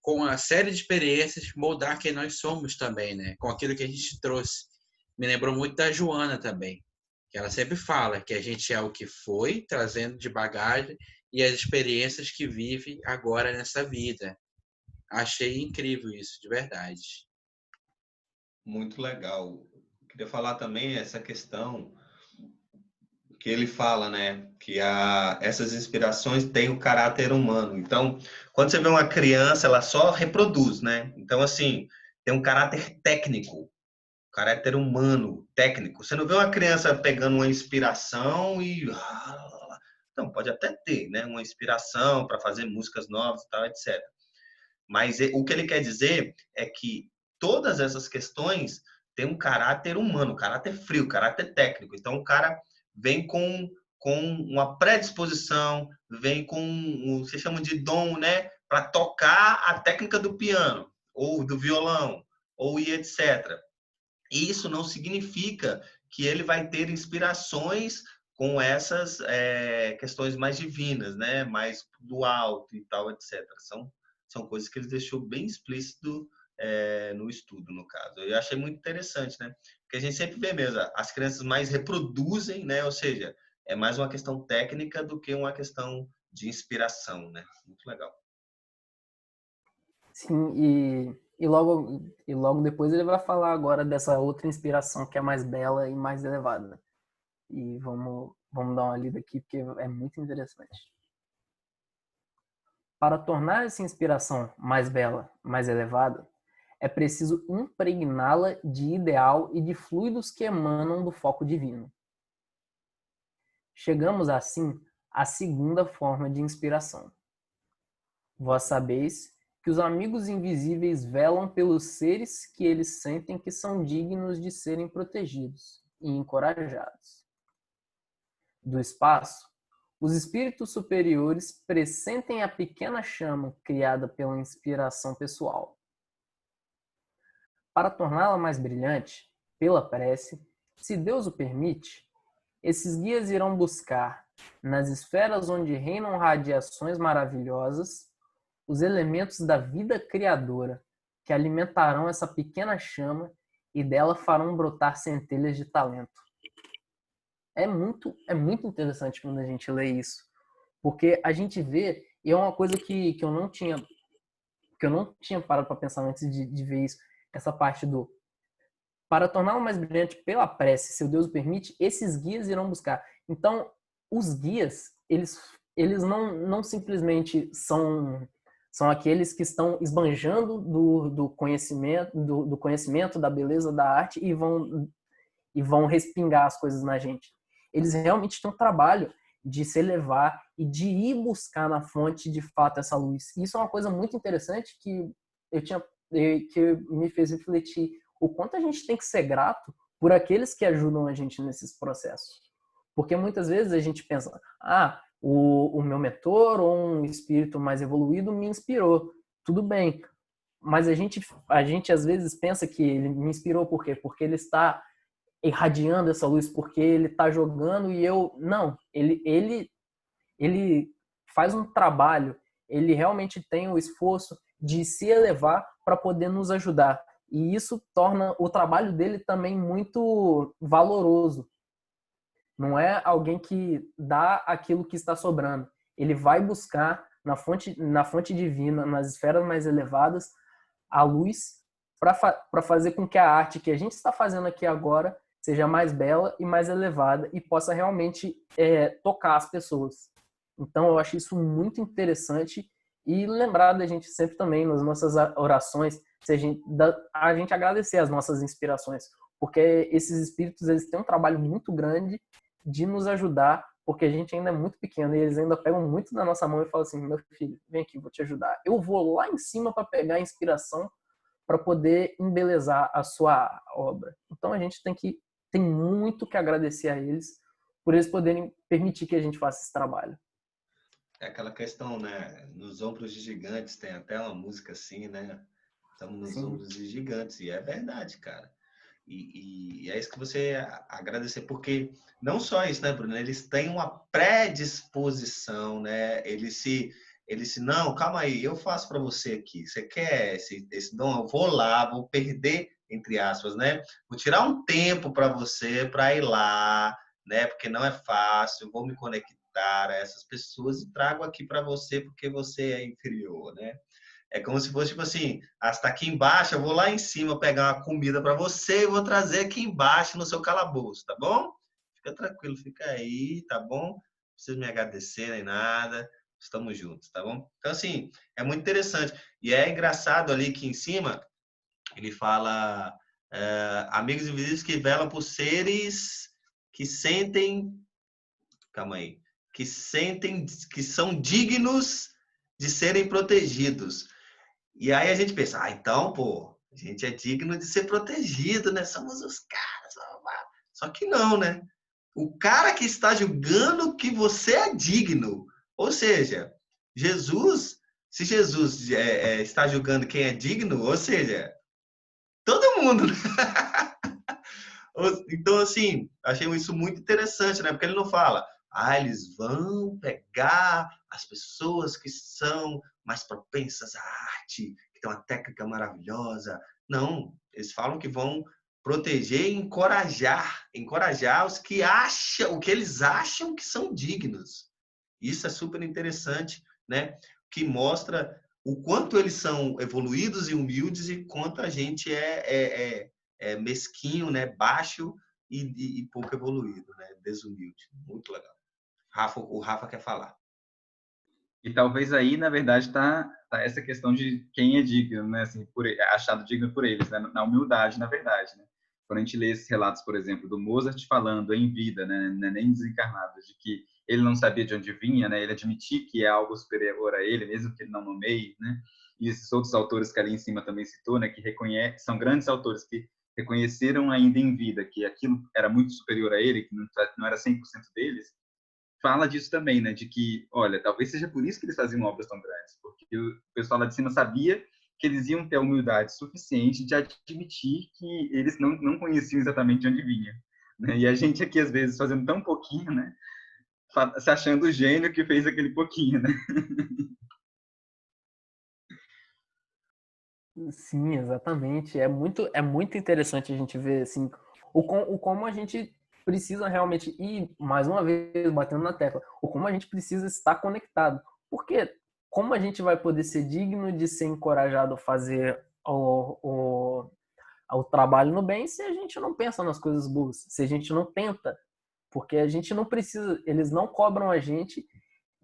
com a série de experiências, moldar quem nós somos também, né? Com aquilo que a gente trouxe. Me lembrou muito da Joana também, que ela sempre fala que a gente é o que foi, trazendo de bagagem, e as experiências que vive agora nessa vida. Achei incrível isso, de verdade. Muito legal. Queria falar também essa questão que ele fala, né? Que essas inspirações têm o caráter humano. Então, quando você vê uma criança, ela só reproduz, né? Então, assim, tem um caráter técnico, caráter humano, técnico. Você não vê uma criança pegando uma inspiração e... Não, pode até ter, né? Uma inspiração para fazer músicas novas e tal, etc. Mas o que ele quer dizer é que todas essas questões têm um caráter humano, caráter frio, caráter técnico. Então, o cara vem com uma predisposição, vem com o que se chama de dom, né? Para tocar a técnica do piano, ou do violão, ou e etc. Isso não significa que ele vai ter inspirações com essas questões mais divinas, né? Mais do alto e tal, etc. São coisas que ele deixou bem explícito no estudo, no caso. Eu achei muito interessante, né? Porque a gente sempre vê mesmo, as crianças mais reproduzem, né? Ou seja, é mais uma questão técnica do que uma questão de inspiração, né? Muito legal. Sim, e logo depois ele vai falar agora dessa outra inspiração que é mais bela e mais elevada. E vamos dar uma lida aqui, porque é muito interessante. Para tornar essa inspiração mais bela, mais elevada, é preciso impregná-la de ideal e de fluidos que emanam do foco divino. Chegamos, assim, à segunda forma de inspiração. Vós sabeis que os amigos invisíveis velam pelos seres que eles sentem que são dignos de serem protegidos e encorajados. Do espaço, os espíritos superiores pressentem a pequena chama criada pela inspiração pessoal. Para torná-la mais brilhante, pela prece, se Deus o permite, esses guias irão buscar, nas esferas onde reinam radiações maravilhosas, os elementos da vida criadora que alimentarão essa pequena chama e dela farão brotar centelhas de talento. É muito interessante quando a gente lê isso, porque a gente vê, e é uma coisa que eu não tinha parado para pensar antes de ver isso, essa parte do para torná-lo mais brilhante pela prece, se o Deus o permite, esses guias irão buscar. Então, os guias, eles não simplesmente são aqueles que estão esbanjando do conhecimento, da beleza da arte e vão respingar as coisas na gente. Eles realmente têm um trabalho de se elevar e de ir buscar na fonte, de fato, essa luz. Isso é uma coisa muito interessante que me fez refletir o quanto a gente tem que ser grato por aqueles que ajudam a gente nesses processos. Porque muitas vezes a gente pensa, o meu mentor ou um espírito mais evoluído me inspirou. Tudo bem. Mas a gente às vezes pensa que ele me inspirou por quê? Porque ele está irradiando essa luz, porque ele está jogando e eu... Não. Ele faz um trabalho, ele realmente tem o esforço de se elevar para poder nos ajudar. E isso torna o trabalho dele também muito valoroso. Não é alguém que dá aquilo que está sobrando. Ele vai buscar na fonte divina, nas esferas mais elevadas, a luz para fazer com que a arte que a gente está fazendo aqui agora seja mais bela e mais elevada e possa realmente tocar as pessoas. Então, eu acho isso muito interessante e lembrar da gente sempre também, nas nossas orações, a gente agradecer as nossas inspirações, porque esses espíritos eles têm um trabalho muito grande de nos ajudar, porque a gente ainda é muito pequeno e eles ainda pegam muito na nossa mão e falam assim, meu filho, vem aqui, vou te ajudar. Eu vou lá em cima para pegar a inspiração para poder embelezar a sua obra. Então a gente tem muito que agradecer a eles por eles poderem permitir que a gente faça esse trabalho. É aquela questão, né? Nos ombros de gigantes, tem até uma música assim, né? Estamos nos ombros de gigantes, e é verdade, cara. E é isso que você agradecer, porque não só isso, né, Bruno? Eles têm uma predisposição, né? Não, calma aí, eu faço para você aqui. Você quer esse dom? Eu vou lá, vou perder, entre aspas, né? Vou tirar um tempo para você, para ir lá, né? Porque não é fácil, vou me conectar a essas pessoas e trago aqui para você porque você é inferior, né? É como se fosse tipo assim, está aqui embaixo, eu vou lá em cima pegar uma comida para você e vou trazer aqui embaixo no seu calabouço, tá bom? Fica tranquilo, fica aí, tá bom? Não precisa me agradecer nem nada, estamos juntos, tá bom? Então, assim, é muito interessante. E é engraçado ali que em cima, ele fala amigos invisíveis que velam por seres que sentem... Calma aí. Que são dignos de serem protegidos. E aí a gente pensa, então, pô, a gente é digno de ser protegido, né? Somos os caras. Só que não, né? O cara que está julgando que você é digno. Ou seja, se Jesus está julgando quem é digno, ou seja, todo mundo, né? Então, assim, achei isso muito interessante, né? Porque ele não fala, eles vão pegar as pessoas que são mais propensas à arte, que tem uma técnica maravilhosa. Não, eles falam que vão proteger e encorajar os que acham, o que eles acham que são dignos. Isso é super interessante, né? Que mostra o quanto eles são evoluídos e humildes e quanto a gente é mesquinho, né? Baixo e pouco evoluído, né? Desumilde. Muito legal. O Rafa quer falar. E talvez aí, na verdade, tá essa questão de quem é digno, né? Assim, achado digno por eles, né? Na humildade, na verdade, né? Quando a gente lê esses relatos, por exemplo, do Mozart falando em vida, né? Nem desencarnado, de que ele não sabia de onde vinha, né? Ele admitir que é algo superior a ele, mesmo que ele não nomeie, né? E esses outros autores que ali em cima também citou, né? Que são grandes autores que reconheceram ainda em vida que aquilo era muito superior a ele, que não era 100% deles, fala disso também, né? De que, olha, talvez seja por isso que eles faziam obras tão grandes, porque o pessoal lá de cima sabia que eles iam ter a humildade suficiente de admitir que eles não conheciam exatamente de onde vinha, né? E a gente aqui, às vezes, fazendo tão pouquinho, né? Se achando o gênio que fez aquele pouquinho, né? Sim, exatamente. É muito interessante a gente ver assim, o como a gente precisa realmente, e mais uma vez batendo na tecla, o como a gente precisa estar conectado. Porque como a gente vai poder ser digno de ser encorajado a fazer o trabalho no bem se a gente não pensa nas coisas boas, se a gente não tenta? Porque a gente não precisa, eles não cobram a gente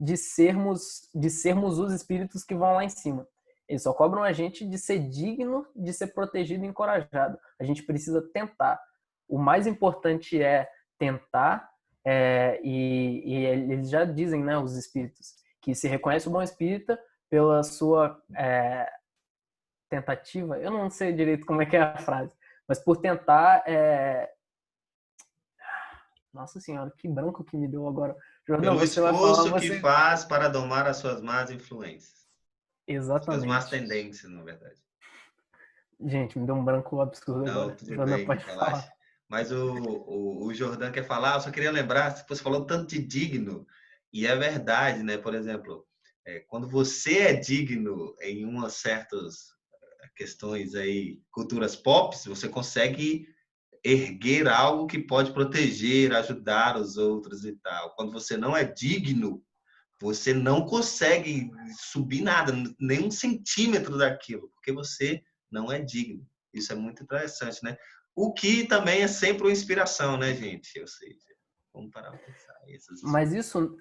de sermos os espíritos que vão lá em cima. Eles só cobram a gente de ser digno, de ser protegido e encorajado. A gente precisa tentar. O mais importante é tentar, e eles já dizem, né, os espíritos, que se reconhece o bom espírita pela sua tentativa. Eu não sei direito como é que é a frase, mas por tentar. Nossa senhora, que branco que me deu agora. Jordão, Pelo você vai falar, esforço que você. faz para domar as suas más influências. Suas más Exatamente. tendências, na verdade. Gente, me deu um branco absurdo Não, agora. tudo Jordão, bem, pode relaxa. falar. Mas o Jordan quer falar, eu só queria lembrar, você falou tanto de digno, e é verdade, né? Por exemplo, quando você é digno em umas certas questões aí, culturas pop, você consegue erguer algo que pode proteger, ajudar os outros e tal. Quando você não é digno, você não consegue subir nada, nem um centímetro daquilo, porque você não é digno. Isso é muito interessante, né? O que também é sempre uma inspiração, né, gente? Ou seja, vamos parar para pensar. Mas isso,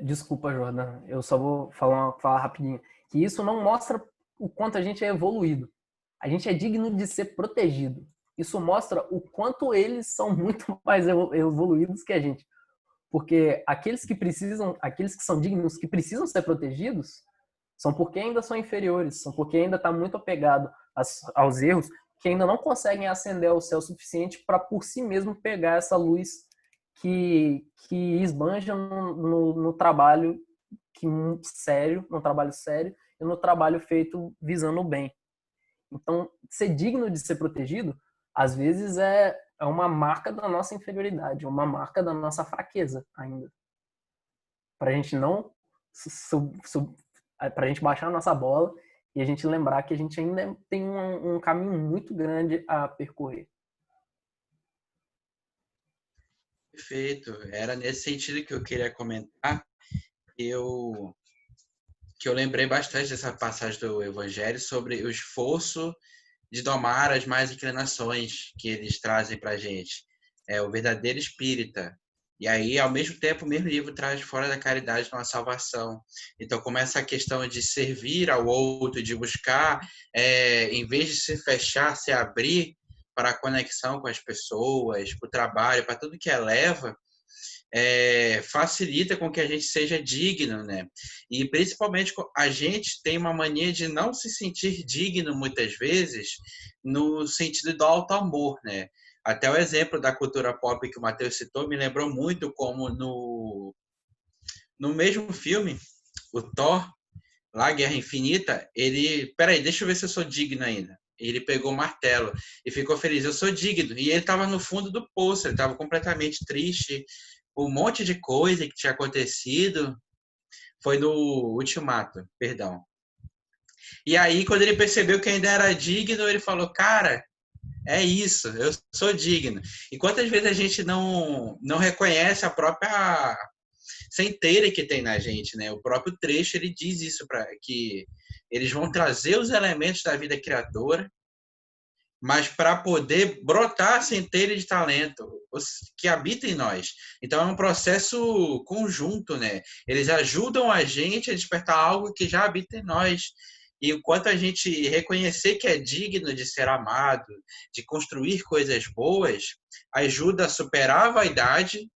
desculpa, Jordan, eu só vou falar rapidinho, que isso não mostra o quanto a gente é evoluído. A gente é digno de ser protegido. Isso mostra o quanto eles são muito mais evoluídos que a gente. Porque aqueles que são dignos, que precisam ser protegidos, são porque ainda são inferiores, são porque ainda está muito apegado aos erros, que ainda não conseguem ascender ao céu o suficiente para por si mesmo pegar essa luz que esbanja no trabalho sério, no trabalho sério e no trabalho feito visando o bem. Então, ser digno de ser protegido, às vezes é uma marca da nossa inferioridade, uma marca da nossa fraqueza ainda. Para a gente não para a gente baixar a nossa bola e a gente lembrar que a gente ainda tem um caminho muito grande a percorrer. Perfeito. Era nesse sentido que eu queria comentar. Que eu lembrei bastante dessa passagem do Evangelho sobre o esforço de domar as más inclinações que eles trazem para a gente. É o verdadeiro espírita. E aí, ao mesmo tempo, o mesmo livro traz fora da caridade uma salvação. Então, começa a questão de servir ao outro, de buscar, em vez de se fechar, se abrir para a conexão com as pessoas, para o trabalho, para tudo que eleva, facilita com que a gente seja digno, né? E principalmente a gente tem uma mania de não se sentir digno muitas vezes no sentido do alto amor, né? Até o exemplo da cultura pop que o Matheus citou me lembrou muito como no mesmo filme, o Thor, lá Guerra Infinita, peraí, deixa eu ver se eu sou digno ainda. Ele pegou o martelo e ficou feliz, eu sou digno. E ele estava no fundo do poço, ele estava completamente triste, um monte de coisa que tinha acontecido. Foi no Ultimato, perdão. E aí, quando ele percebeu que ainda era digno, ele falou, cara, é isso, eu sou digno. E quantas vezes a gente não reconhece a própria centelha que tem na gente, né? O próprio trecho, ele diz isso, que eles vão trazer os elementos da vida criadora mas para poder brotar a centelha de talento que habita em nós. Então é um processo conjunto, né? Eles ajudam a gente a despertar algo que já habita em nós. E enquanto a gente reconhecer que é digno de ser amado, de construir coisas boas, ajuda a superar a vaidade,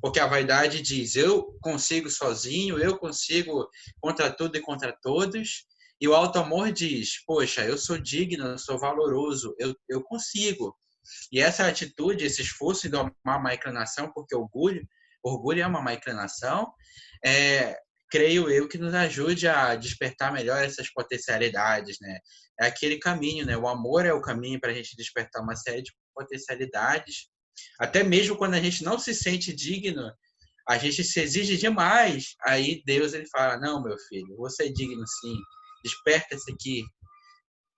porque a vaidade diz, eu consigo sozinho, eu consigo contra tudo e contra todos. E o auto-amor diz, poxa, eu sou digno, eu sou valoroso, eu consigo. E essa atitude, esse esforço em domar a má inclinação, porque orgulho é uma má inclinação, creio eu que nos ajude a despertar melhor essas potencialidades, né? É aquele caminho, né? O amor é o caminho para a gente despertar uma série de potencialidades. Até mesmo quando a gente não se sente digno, a gente se exige demais. Aí Deus ele fala, não, meu filho, você é digno sim, desperta isso aqui.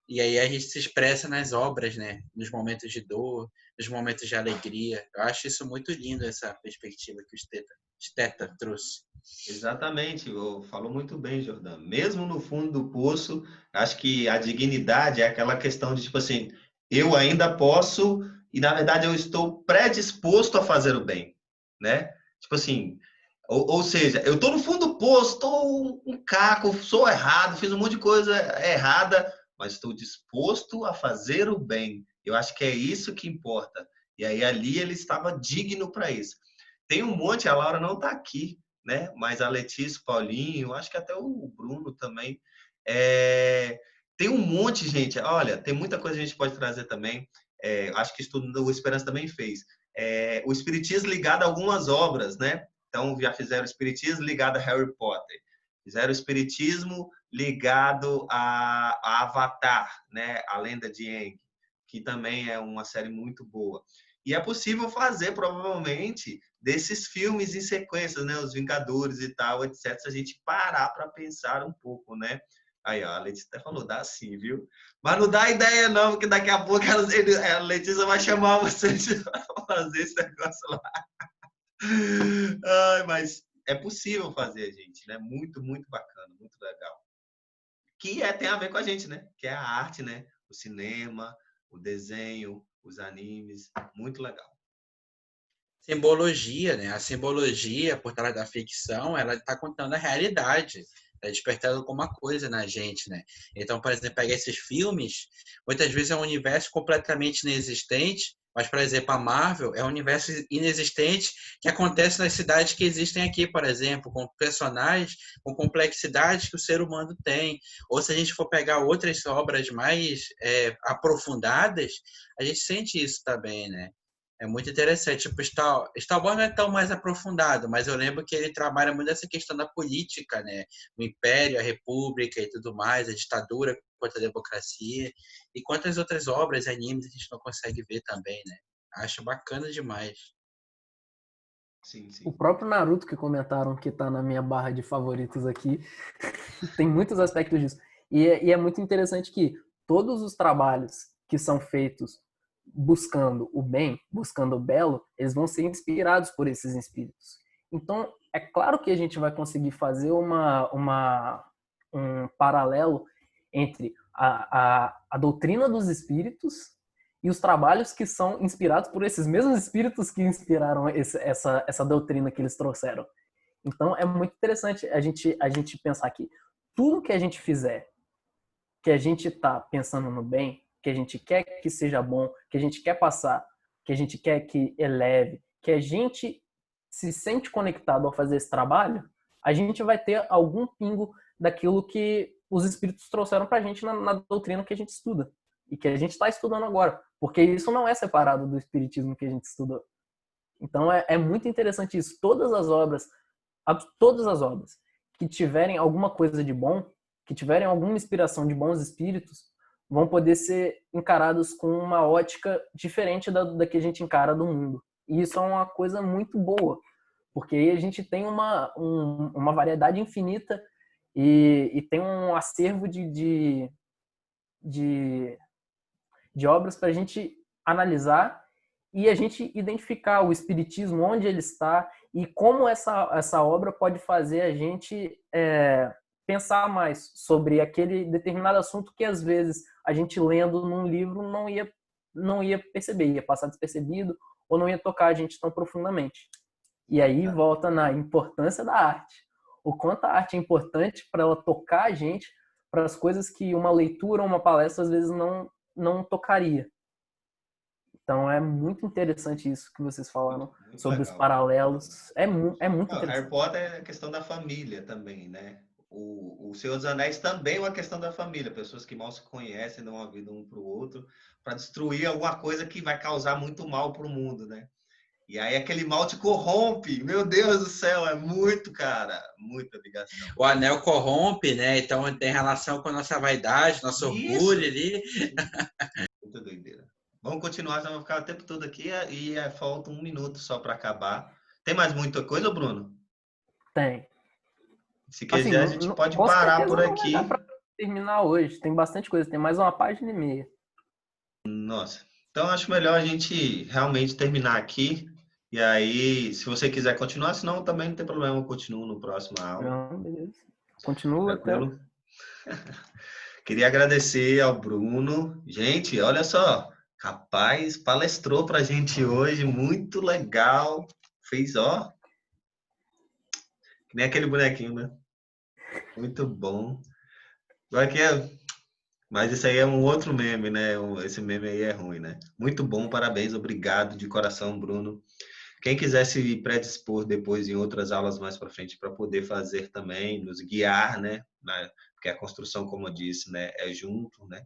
E aí a gente se expressa nas obras, né? Nos momentos de dor, nos momentos de alegria. Eu acho isso muito lindo, essa perspectiva que o Steta trouxe. Exatamente, falou muito bem, Jordão. Mesmo no fundo do poço, acho que a dignidade é aquela questão de, tipo assim, eu ainda posso e, na verdade, eu estou predisposto a fazer o bem, né? Tipo assim, ou seja, eu estou no fundo do poço, estou um caco, sou errado, fiz um monte de coisa errada, mas estou disposto a fazer o bem. Eu acho que é isso que importa. E aí, ali, ele estava digno para isso. Tem um monte, a Laura não está aqui, né? Mas a Letícia, o Paulinho, acho que até o Bruno também. Tem um monte, gente. Olha, tem muita coisa que a gente pode trazer também. Acho que estudo do Esperança também fez. O Espiritismo ligado a algumas obras, né? Então, já fizeram o Espiritismo ligado a Harry Potter. Fizeram o Espiritismo ligado a Avatar, né? A Lenda de Aang, que também é uma série muito boa. E é possível fazer, provavelmente, desses filmes em sequências, né? Os Vingadores e tal, etc. Se a gente parar para pensar um pouco, né? Aí, ó, a Letícia até falou, dá sim, viu? Mas não dá ideia não, porque daqui a pouco a Letícia vai chamar vocês para fazer esse negócio lá. Ai, mas é possível fazer, gente, né? Muito, muito bacana, muito legal. Que tem a ver com a gente, né? Que é a arte, né? O cinema, o desenho, os animes, muito legal. Simbologia, né? A simbologia por trás da ficção, ela está contando a realidade, está despertando alguma coisa na gente, né? Então, por exemplo, pega esses filmes, muitas vezes é um universo completamente inexistente, mas, por exemplo, a Marvel é um universo inexistente que acontece nas cidades que existem aqui, por exemplo, com personagens, com complexidades que o ser humano tem. Ou se a gente for pegar outras obras mais aprofundadas, a gente sente isso também, né? É muito interessante. Tipo, Star Wars não é tão mais aprofundado, mas eu lembro que ele trabalha muito essa questão da política, né? O Império, a República e tudo mais, a ditadura contra a democracia. E quantas outras obras, animes, a gente não consegue ver também, né? Acho bacana demais. Sim, sim. O próprio Naruto que comentaram que tá na minha barra de favoritos aqui, tem muitos aspectos disso. E é muito interessante que todos os trabalhos que são feitos buscando o bem, buscando o belo, eles vão ser inspirados por esses espíritos. Então, é claro que a gente vai conseguir fazer um paralelo entre a doutrina dos espíritos e os trabalhos que são inspirados por esses mesmos espíritos que inspiraram essa doutrina que eles trouxeram. Então, é muito interessante a gente pensar que tudo que a gente fizer, que a gente está pensando no bem, que a gente quer que seja bom, que a gente quer passar, que a gente quer que eleve, que a gente se sente conectado ao fazer esse trabalho, a gente vai ter algum pingo daquilo que os espíritos trouxeram para a gente na doutrina que a gente estuda e que a gente está estudando agora, porque isso não é separado do espiritismo que a gente estudou. Então é muito interessante isso. Todas as obras que tiverem alguma coisa de bom, que tiverem alguma inspiração de bons espíritos, vão poder ser encarados com uma ótica diferente da que a gente encara do mundo. E isso é uma coisa muito boa, porque aí a gente tem uma variedade infinita e tem um acervo de obras para a gente analisar e a gente identificar o espiritismo, onde ele está e como essa obra pode fazer a gente pensar mais sobre aquele determinado assunto que às vezes a gente lendo num livro não ia não ia perceber, ia passar despercebido ou não ia tocar a gente tão profundamente. E aí volta na importância da arte. O quanto a arte é importante para ela tocar a gente para as coisas que uma leitura ou uma palestra às vezes não tocaria. Então é muito interessante isso que vocês falaram Muito sobre legal. os paralelos. É muito Harry interessante. Potter é a questão da família também, né? O Senhor dos Anéis também é uma questão da família. Pessoas que mal se conhecem, dão a vida um para o outro, para destruir alguma coisa que vai causar muito mal para o mundo, né? E aí aquele mal te corrompe. Meu Deus do céu, é muito, cara. Muita ligação. O anel corrompe, né? Então tem relação com a nossa vaidade, nosso orgulho ali. Muita doideira. Vamos continuar, senão vamos ficar o tempo todo aqui e falta 1 minuto só para acabar. Tem mais muita coisa, Bruno? Tem. Se quiser, a gente pode parar por aqui. Não vai dar pra terminar hoje. Tem bastante coisa. Tem mais 1,5 página. Nossa. Então, acho melhor a gente realmente terminar aqui. E aí, se você quiser continuar, senão também não tem problema, eu continuo no próximo aula. Não, beleza. Continua até. Tranquilo? Queria agradecer ao Bruno. Gente, olha só. Rapaz, palestrou pra gente hoje. Muito legal. Fez, ó. Que nem aquele bonequinho, né? Muito bom. Agora que Mas isso aí é um outro meme, né? Esse meme aí é ruim, né? Muito bom, parabéns, obrigado de coração, Bruno. Quem quiser se predispor depois em outras aulas mais para frente para poder fazer também, nos guiar, né? Porque a construção, como eu disse, né, é junto, né?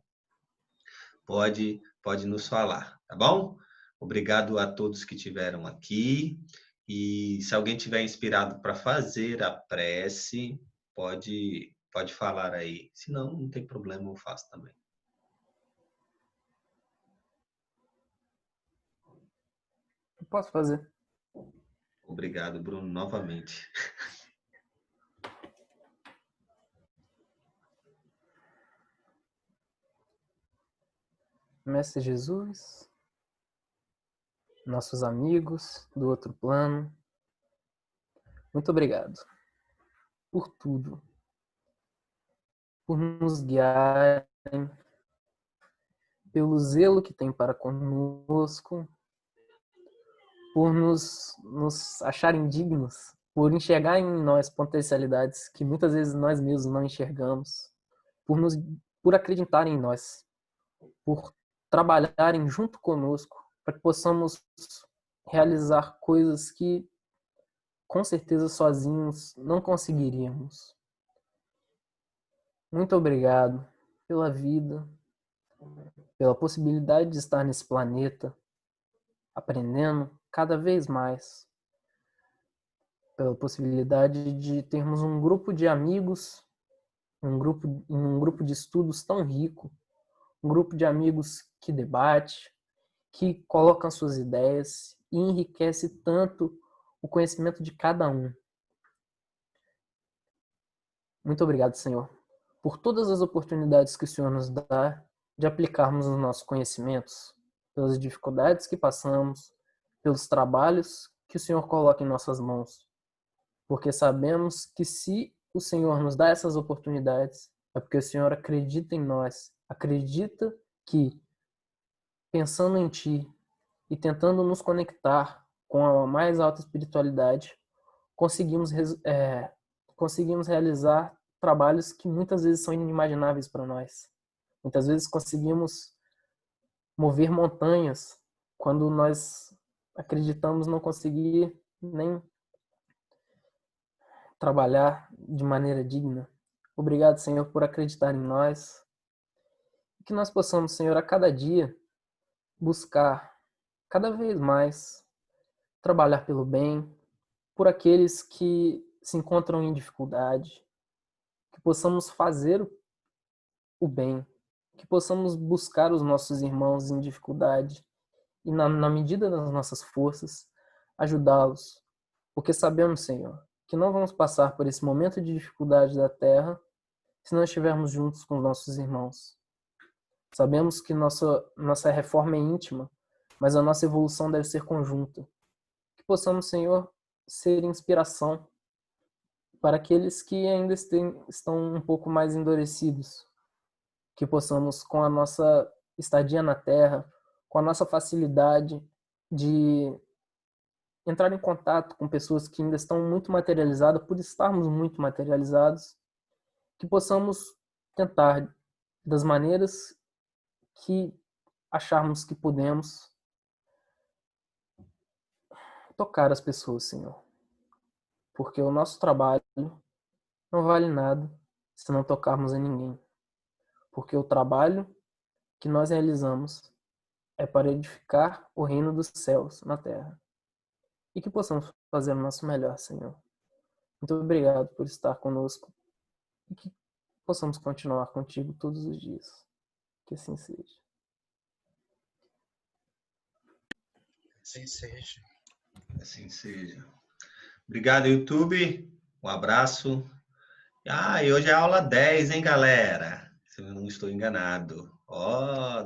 Pode nos falar, tá bom? Obrigado a todos que tiveram aqui. E se alguém tiver inspirado para fazer a prece, pode falar aí. Se não, não tem problema, eu faço também. Eu posso fazer. Obrigado, Bruno, novamente. Mestre Jesus, nossos amigos do outro plano, muito obrigado por tudo, por nos guiarem, pelo zelo que tem para conosco, por nos acharem dignos, por enxergar em nós potencialidades que muitas vezes nós mesmos não enxergamos, por acreditarem em nós, por trabalharem junto conosco para que possamos realizar coisas que com certeza sozinhos não conseguiríamos. Muito obrigado pela vida, pela possibilidade de estar nesse planeta, aprendendo cada vez mais, pela possibilidade de termos um grupo de amigos, um grupo de estudos tão rico, um grupo de amigos que debate, que colocam suas ideias e enriquece tanto o conhecimento de cada um. Muito obrigado, Senhor, por todas as oportunidades que o Senhor nos dá de aplicarmos os nossos conhecimentos, pelas dificuldades que passamos, pelos trabalhos que o Senhor coloca em nossas mãos. Porque sabemos que se o Senhor nos dá essas oportunidades, é porque o Senhor acredita em nós, acredita que, pensando em Ti e tentando nos conectar com a mais alta espiritualidade, conseguimos realizar trabalhos que muitas vezes são inimagináveis para nós. Muitas vezes conseguimos mover montanhas quando nós acreditamos não conseguir nem trabalhar de maneira digna. Obrigado, Senhor, por acreditar em nós. E que nós possamos, Senhor, a cada dia buscar cada vez mais trabalhar pelo bem, por aqueles que se encontram em dificuldade, que possamos fazer o bem, que possamos buscar os nossos irmãos em dificuldade e, na medida das nossas forças, ajudá-los. Porque sabemos, Senhor, que não vamos passar por esse momento de dificuldade da Terra se não estivermos juntos com os nossos irmãos. Sabemos que nossa reforma é íntima, mas a nossa evolução deve ser conjunta. Que possamos, Senhor, ser inspiração para aqueles que ainda estão um pouco mais endurecidos. Que possamos, com a nossa estadia na Terra, com a nossa facilidade de entrar em contato com pessoas que ainda estão muito materializadas, por estarmos muito materializados, que possamos tentar, das maneiras que acharmos que podemos, tocar as pessoas, Senhor. Porque o nosso trabalho não vale nada se não tocarmos em ninguém. Porque o trabalho que nós realizamos é para edificar o reino dos céus na terra. E que possamos fazer o nosso melhor, Senhor. Muito obrigado por estar conosco e que possamos continuar contigo todos os dias. Que assim seja. Assim seja. Assim seja. Obrigado, YouTube. Um abraço. E hoje é a aula 10, hein, galera? Se eu não estou enganado.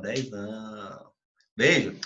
10 não. Beijo.